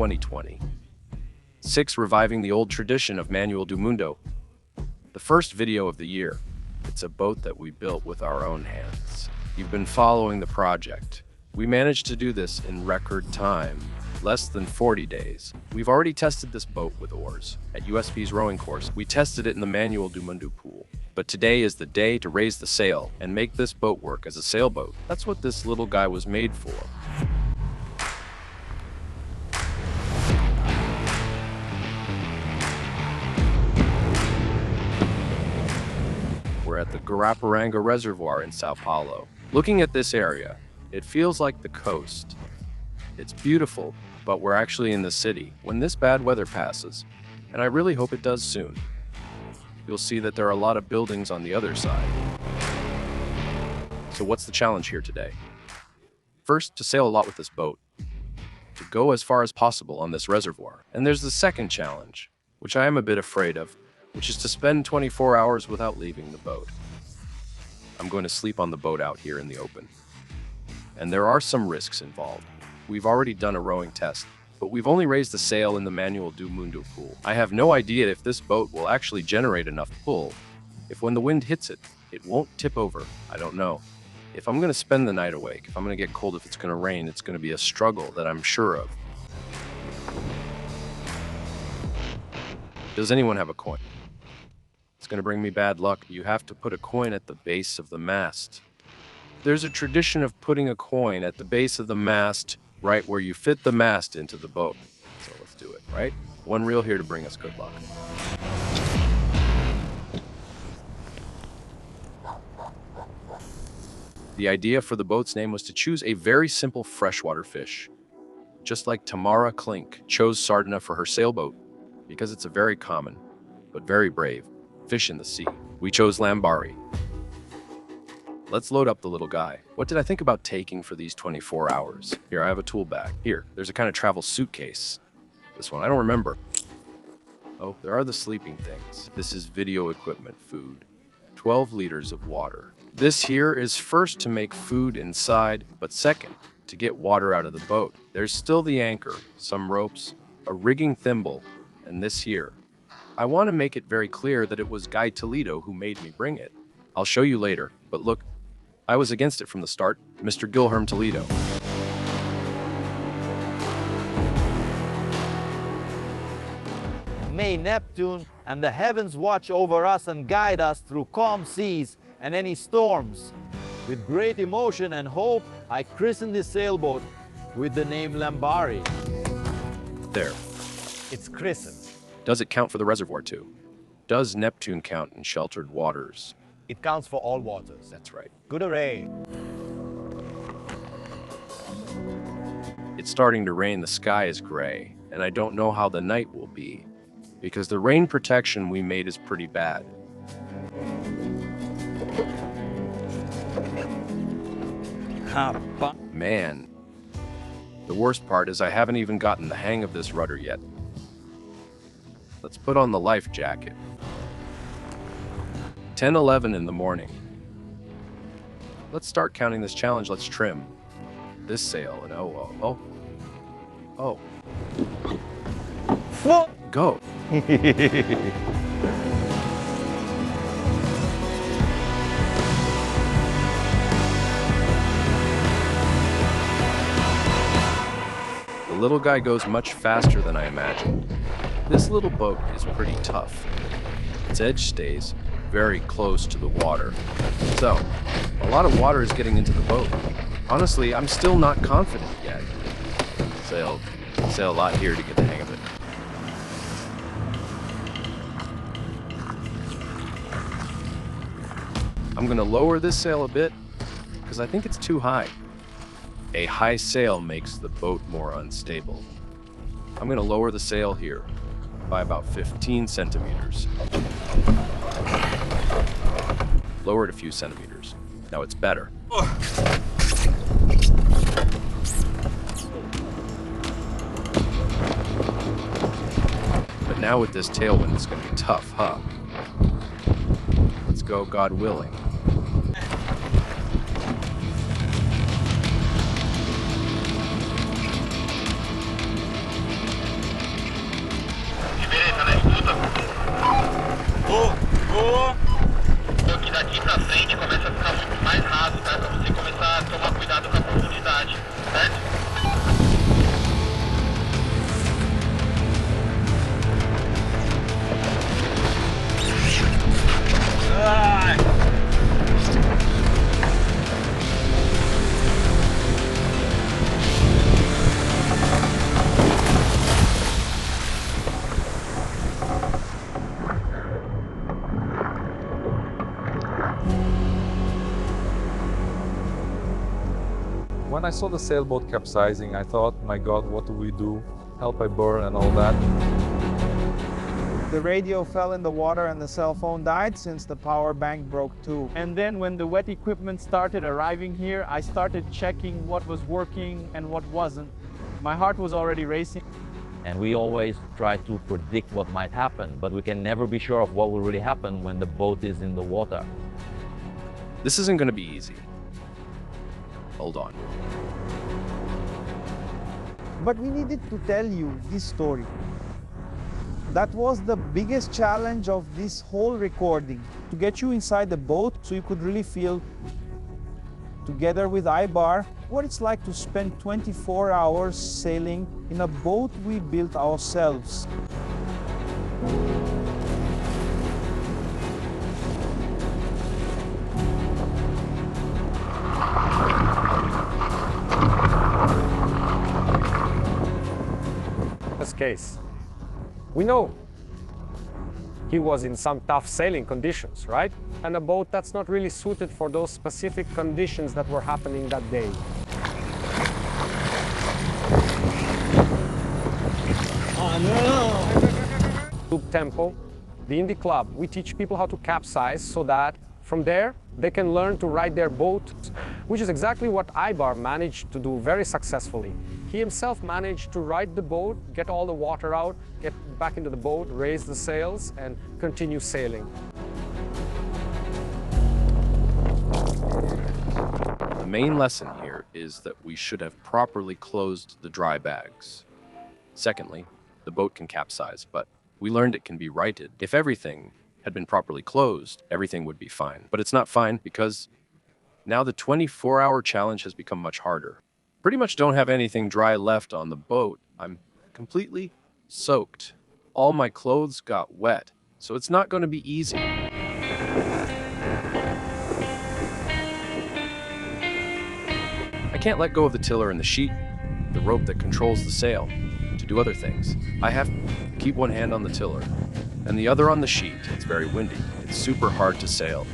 2020. 6. Reviving the old tradition of Manuel do Mundo. The first video of the year. It's a boat that we built with our own hands. You've been following the project. We managed to do this in record time, less than 40 days. We've already tested this boat with oars. At USP's rowing course, we tested it in the Manuel do Mundo pool. But today is the day to raise the sail and make this boat work as a sailboat. That's what this little guy was made for. We're at the Guaraparanga Reservoir in Sao Paulo. Looking at this area, it feels like the coast. It's beautiful, but we're actually in the city. When this bad weather passes, and I really hope it does soon, you'll see that there are a lot of buildings on the other side. So what's the challenge here today? First, to sail a lot with this boat, to go as far as possible on this reservoir. And there's the second challenge, which I am a bit afraid of, which is to spend 24 hours without leaving the boat. I'm going to sleep on the boat out here in the open. And there are some risks involved. We've already done a rowing test, but we've only raised the sail in the Manuel do Mundo pool. I have no idea if this boat will actually generate enough pull. If when the wind hits it, it won't tip over. I don't know. If I'm going to spend the night awake, if I'm going to get cold, if it's going to rain, it's going to be a struggle that I'm sure of. Does anyone have a coin? It's going to bring me bad luck. You have to put a coin at the base of the mast. There's a tradition of putting a coin at the base of the mast, right where you fit the mast into the boat. So let's do it, right? One reel here to bring us good luck. The idea for the boat's name was to choose a very simple freshwater fish. Just like Tamara Klink chose sardina for her sailboat, because it's a very common, but very brave, fish in the sea. We chose lambari. Let's load up the little guy. What did I think about taking for these 24 hours? Here, I have a tool bag. Here, there's a kind of travel suitcase. This one, I don't remember. Oh, there are the sleeping things. This is video equipment food. 12 liters of water. This here is first to make food inside, but second, to get water out of the boat. There's still the anchor, some ropes, a rigging thimble, and this here. I want to make it very clear that it was Guy Toledo who made me bring it. I'll show you later, but look, I was against it from the start, Mr. Guilherme Toledo. May Neptune and the heavens watch over us and guide us through calm seas and any storms. With great emotion and hope, I christened this sailboat with the name Lambari. There. It's christened. Does it count for the reservoir too? Does Neptune count in sheltered waters? It counts for all waters. That's right. Good array. It's starting to rain, the sky is gray, and I don't know how the night will be, because the rain protection we made is pretty bad. Man, the worst part is I haven't even gotten the hang of this rudder yet. Let's put on the life jacket. 10:11 in the morning. Let's start counting this challenge. Let's trim this sail and oh. Go. The little guy goes much faster than I imagined. This little boat is pretty tough. Its edge stays very close to the water. So, a lot of water is getting into the boat. Honestly, I'm still not confident yet. Sail a lot here to get the hang of it. I'm gonna lower this sail a bit, because I think it's too high. A high sail makes the boat more unstable. I'm gonna lower the sail here by about 15 centimeters. Lower it a few centimeters. Now it's better. But now with this tailwind, it's gonna be tough, huh? Let's go, God willing. When I saw the sailboat capsizing, I thought, my God, what do we do? Help IBERÉ and all that. The radio fell in the water and the cell phone died since the power bank broke too. And then when the wet equipment started arriving here, I started checking what was working and what wasn't. My heart was already racing. And we always try to predict what might happen, but we can never be sure of what will really happen when the boat is in the water. This isn't going to be easy. Hold on. But we needed to tell you this story. That was the biggest challenge of this whole recording, to get you inside the boat so you could really feel, together with IBERÉ, what it's like to spend 24 hours sailing in a boat we built ourselves. This case. We know he was in some tough sailing conditions, right? And a boat that's not really suited for those specific conditions that were happening that day. Oh no! Loop tempo. The Indie Club, we teach people how to capsize so that from there they can learn to ride their boat, which is exactly what IBERÉ managed to do very successfully. He himself managed to ride the boat, get all the water out, get back into the boat, raise the sails, and continue sailing. The main lesson here is that we should have properly closed the dry bags. Secondly, the boat can capsize, but we learned it can be righted. If everything had been properly closed, everything would be fine. But it's not fine because now the 24-hour challenge has become much harder. Pretty much don't have anything dry left on the boat. I'm completely soaked. All my clothes got wet, so it's not going to be easy. I can't let go of the tiller and the sheet, the rope that controls the sail, to do other things. I have to keep one hand on the tiller and the other on the sheet. It's very windy. It's super hard to sail.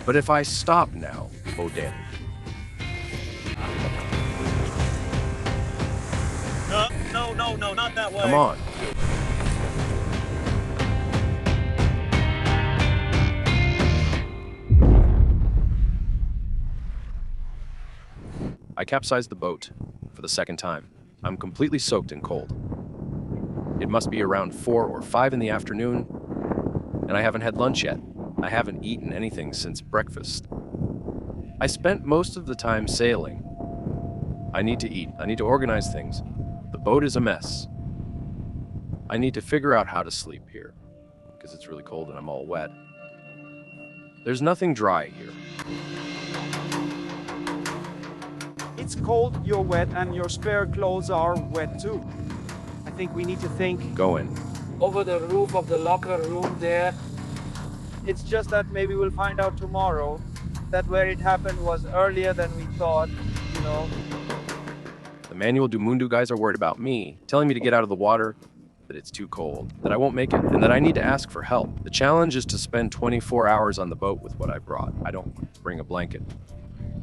But if I stop now, oh damn. No, not that way. Come on. I capsized the boat for the second time. I'm completely soaked and cold. It must be around 4 or 5 in the afternoon, and I haven't had lunch yet. I haven't eaten anything since breakfast. I spent most of the time sailing. I need to eat. I need to organize things. The boat is a mess. I need to figure out how to sleep here, because it's really cold and I'm all wet. There's nothing dry here. It's cold, you're wet, and your spare clothes are wet too. I think we need to think. Go in. Over the roof of the locker room there. It's just that maybe we'll find out tomorrow that where it happened was earlier than we thought, you know. The Manuel do Mundo guys are worried about me, telling me to get out of the water, that it's too cold, that I won't make it, and that I need to ask for help. The challenge is to spend 24 hours on the boat with what I brought. I don't bring a blanket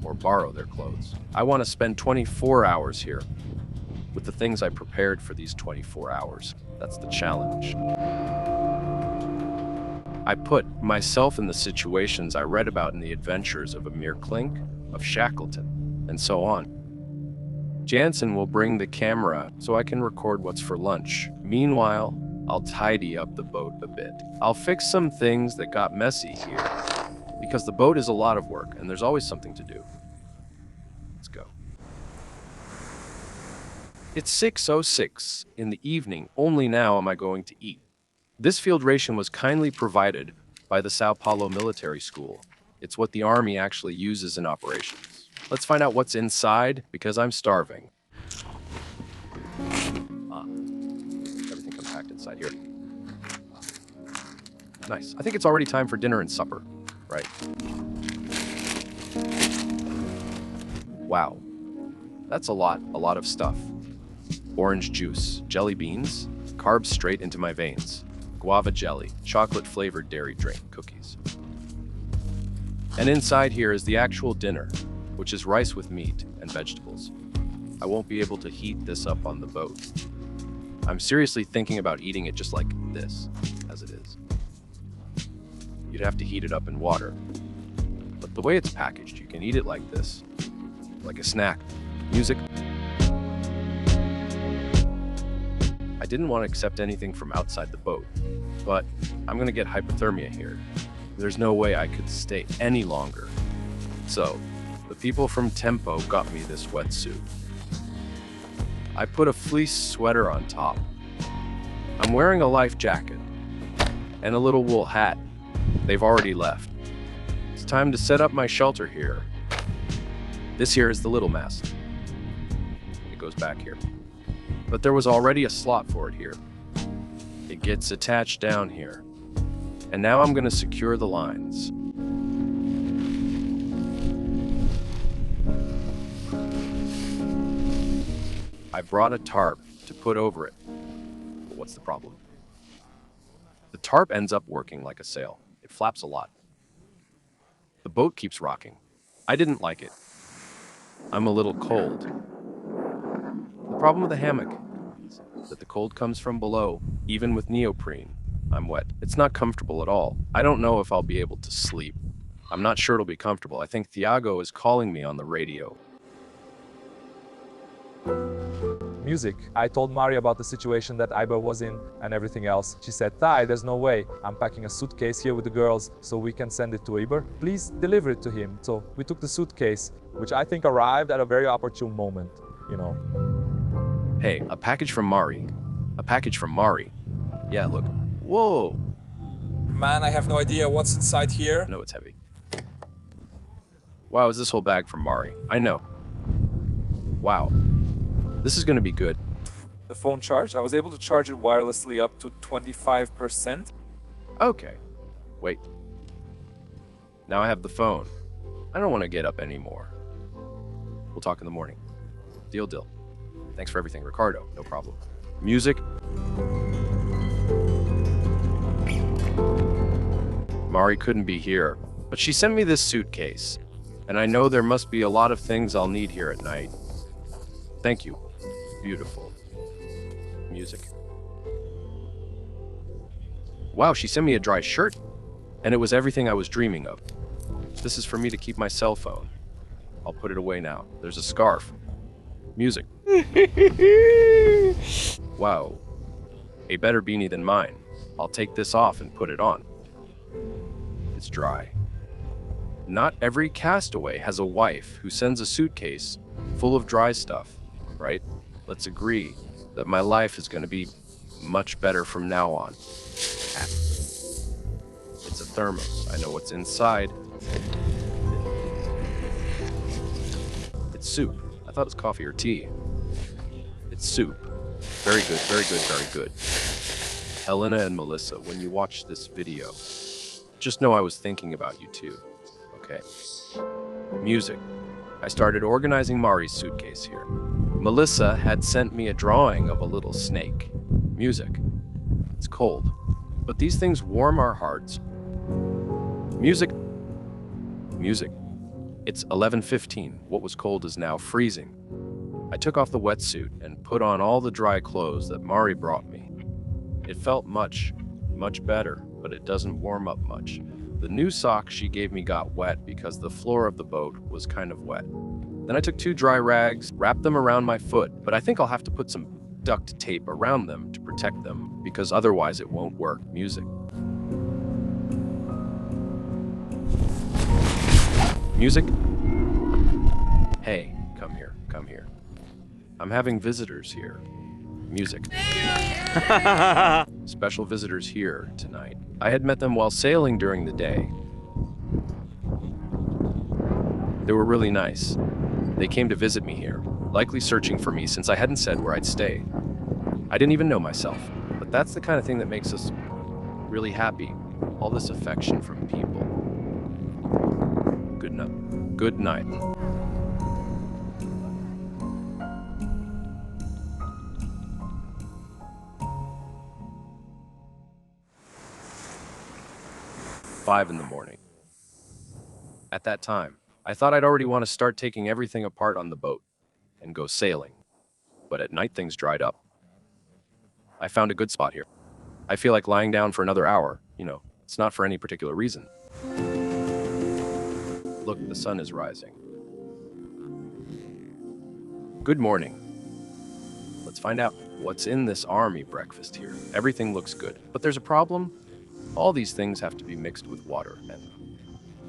or borrow their clothes. I want to spend 24 hours here with the things I prepared for these 24 hours. That's the challenge. I put myself in the situations I read about in the adventures of Amir Klink, of Shackleton, and so on. Jansen will bring the camera so I can record what's for lunch. Meanwhile, I'll tidy up the boat a bit. I'll fix some things that got messy here, because the boat is a lot of work and there's always something to do. Let's go. It's 6:06 in the evening. Only now am I going to eat. This field ration was kindly provided by the Sao Paulo Military School. It's what the Army actually uses in operations. Let's find out what's inside, because I'm starving. Everything comes packed inside here. Nice. I think it's already time for dinner and supper, right? Wow. That's a lot of stuff. Orange juice, jelly beans, carbs straight into my veins, guava jelly, chocolate-flavored dairy drink, cookies. And inside here is the actual dinner. which is rice with meat and vegetables. I won't be able to heat this up on the boat. I'm seriously thinking about eating it just like this, as it is. You'd have to heat it up in water. But the way it's packaged, you can eat it like this, like a snack. Music. I didn't want to accept anything from outside the boat, but I'm gonna get hypothermia here. There's no way I could stay any longer. So, the people from Tempo got me this wetsuit. I put a fleece sweater on top. I'm wearing a life jacket and a little wool hat. They've already left. It's time to set up my shelter here. This here is the little mast. It goes back here. But there was already a slot for it here. It gets attached down here. And now I'm gonna secure the lines. I brought a tarp to put over it. But what's the problem? The tarp ends up working like a sail. It flaps a lot. The boat keeps rocking. I didn't like it. I'm a little cold. The problem with the hammock is that the cold comes from below, even with neoprene. I'm wet. It's not comfortable at all. I don't know if I'll be able to sleep. I'm not sure it'll be comfortable. I think Thiago is calling me on the radio. Music. I told Mari about the situation that IBERÉ was in and everything else. She said, Thai, there's no way. I'm packing a suitcase here with the girls so we can send it to IBERÉ. Please deliver it to him. So we took the suitcase, which I think arrived at a very opportune moment, you know. Hey, a package from Mari. A package from Mari. Yeah, look. Whoa. Man, I have no idea what's inside here. No, it's heavy. Wow, is this whole bag from Mari? I know. Wow. This is gonna be good. The phone charged. I was able to charge it wirelessly up to 25%. Okay. Wait. Now I have the phone. I don't want to get up anymore. We'll talk in the morning. Deal, deal. Thanks for everything, Ricardo. No problem. Music. Mari couldn't be here, but she sent me this suitcase. And I know there must be a lot of things I'll need here at night. Thank you. Beautiful. Music. Wow, she sent me a dry shirt, and it was everything I was dreaming of. This is for me to keep my cell phone. I'll put it away now. There's a scarf. Music. Wow. A better beanie than mine. I'll take this off and put it on. It's dry. Not every castaway has a wife who sends a suitcase full of dry stuff, right? Let's agree that my life is going to be much better from now on. It's a thermos. I know what's inside. It's soup. I thought it was coffee or tea. It's soup. Very good, very good, very good. Helena and Melissa, when you watch this video, just know I was thinking about you too. Okay. Music. I started organizing Mari's suitcase here. Melissa had sent me a drawing of a little snake. Music. It's cold, but these things warm our hearts. Music. Music. It's 11:15. What was cold is now freezing. I took off the wetsuit and put on all the dry clothes that Mari brought me. It felt much better, but it doesn't warm up much. The new socks she gave me got wet because the floor of the boat was kind of wet. Then I took 2 dry rags, wrapped them around my foot, but I think I'll have to put some duct tape around them to protect them because otherwise it won't work. Music. Music. Hey, come here, come here. I'm having visitors here. Music. Special visitors here tonight. I had met them while sailing during the day. They were really nice. They came to visit me here, likely searching for me since I hadn't said where I'd stay. I didn't even know myself, but that's the kind of thing that makes us really happy. All this affection from people. Good night. Good night. "5 in the morning. At that time, I thought I'd already want to start taking everything apart on the boat and go sailing. But at night things dried up. I found a good spot here. I feel like lying down for another hour. It's not for any particular reason. Look, the sun is rising. Good morning. Let's find out what's in this army breakfast here. Everything looks good, but there's a problem. All these things have to be mixed with water, and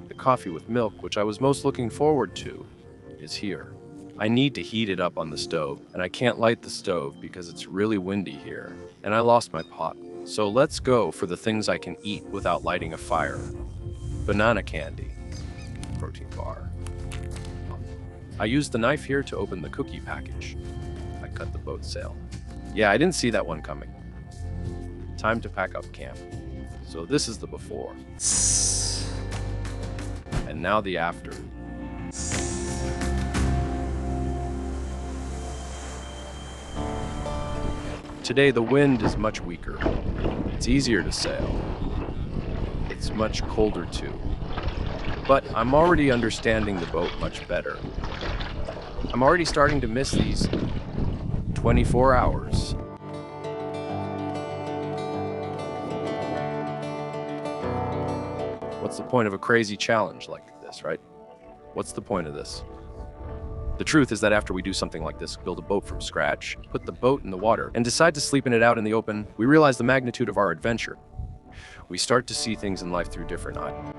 the coffee with milk, which I was most looking forward to, is here. I need to heat it up on the stove, and I can't light the stove because it's really windy here, and I lost my pot. So let's go for the things I can eat without lighting a fire. Banana candy, protein bar. I used the knife here to open the cookie package. I cut the boat sail. Yeah, I didn't see that one coming. Time to pack up camp. So this is the before. And now the after. Today the wind is much weaker. It's easier to sail. It's much colder too. But I'm already understanding the boat much better. I'm already starting to miss these 24 hours. What's the point of a crazy challenge like this, right? What's the point of this? The truth is that after we do something like this, build a boat from scratch, put the boat in the water, and decide to sleep in it out in the open, we realize the magnitude of our adventure. We start to see things in life through different eyes.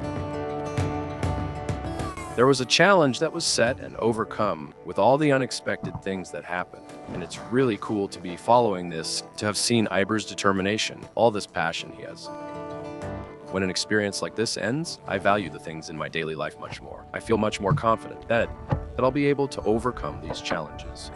There was a challenge that was set and overcome with all the unexpected things that happened. And it's really cool to be following this, to have seen IBER's determination, all this passion he has. When an experience like this ends, I value the things in my daily life much more. I feel much more confident that I'll be able to overcome these challenges.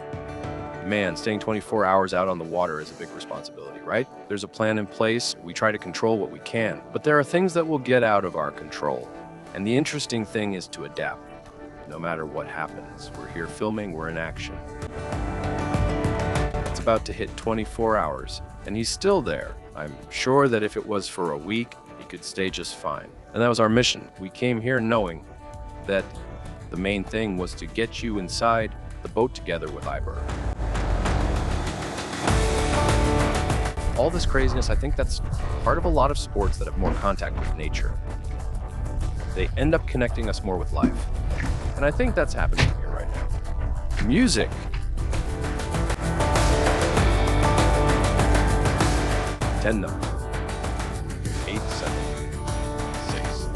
Man, staying 24 hours out on the water is a big responsibility, right? There's a plan in place, we try to control what we can, but there are things that will get out of our control. And the interesting thing is to adapt. No matter what happens, we're here filming, we're in action. It's about to hit 24 hours, and he's still there. I'm sure that if it was for a week, he could stay just fine. And that was our mission. We came here knowing that the main thing was to get you inside the boat together with IBERÉ. All this craziness, I think that's part of a lot of sports that have more contact with nature. They end up connecting us more with life. And I think that's happening here right now. Music. Ten numbers. 8, 7, 6,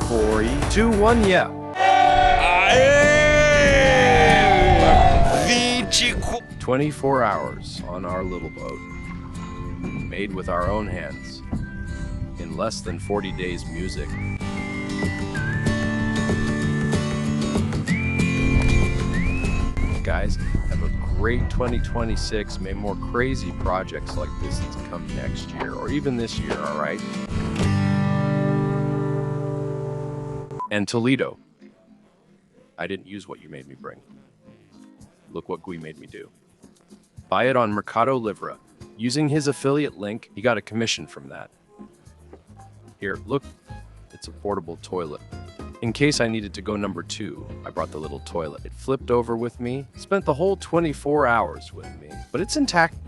4, 3, 2, 1, yeah. 24 hours on our little boat, made with our own hands, in less than 40 days music. Guys, have a great 2026. May more crazy projects like this come next year, or even this year, all right? And Toledo, I didn't use what you made me bring. Look what Gui made me do. Buy it on Mercado Livre. Using his affiliate link, he got a commission from that. Here, look, it's a portable toilet. In case I needed to go number 2, I brought the little toilet. It flipped over with me, spent the whole 24 hours with me, but it's intact.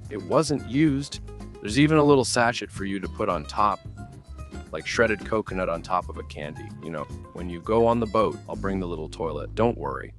It wasn't used. There's even a little sachet for you to put on top, like shredded coconut on top of a candy. You know, when you go on the boat, I'll bring the little toilet. Don't worry.